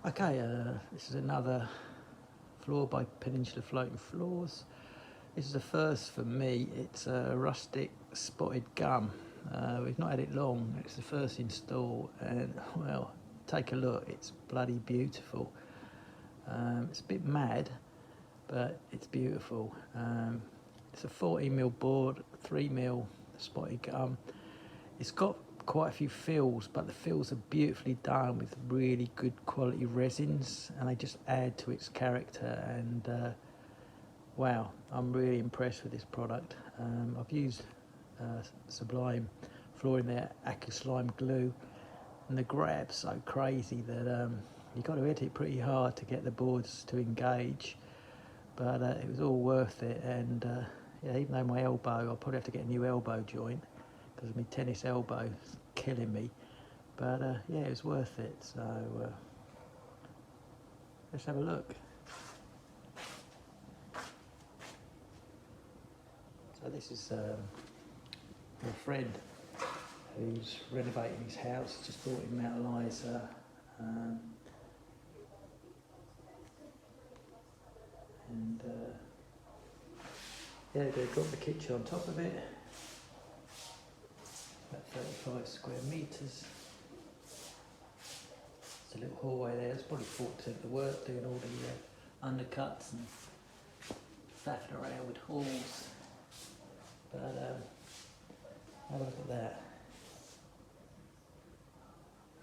Okay, this is another floor by Peninsula Floating Floors. This is the first for me. It's a rustic spotted gum. We've not had it long. It's the first install, and well, take a look. It's bloody beautiful. It's a bit mad, but it's beautiful. It's a 14mm board, 3mm spotted gum. It's got quite a few fills, but the fills are beautifully done with really good quality resins, and they just add to its character. And wow, I'm really impressed with this product. I've used Sublime flooring there, Slime glue, and the grab's so crazy that you've got to hit it pretty hard to get the boards to engage. But it was all worth it, and yeah, even though my elbow, I'll probably have to get a new elbow joint because my tennis elbow is killing me. But yeah, it was worth it. So let's have a look. So this is my friend who's renovating his house. Just bought him Mount Eliza. Yeah, they've got the kitchen on top of it. About 35 square metres. There's a little hallway there. It's probably 40% of the work, doing all the undercuts and faffing around with halls. But have a look at that.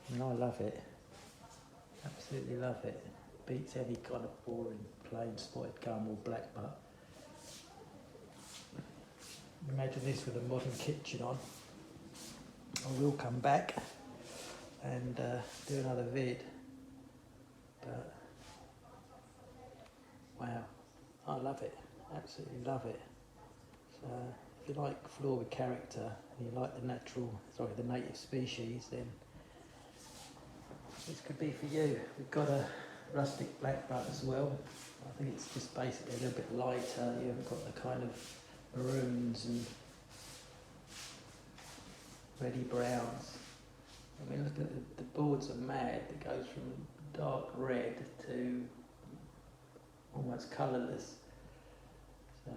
And I love it. Absolutely love it. Beats any kind of boring plain spotted gum or black butt. Imagine this with a modern kitchen on. I will come back and do another vid. But wow, I love it. Absolutely love it. So if you like floor with character and you like the native species, then this could be for you. We've got a rustic black butt as well. I think it's just basically a little bit lighter. You haven't got the kind of maroons and reddy browns. I mean, look at the boards are mad. It goes from dark red to almost colourless. So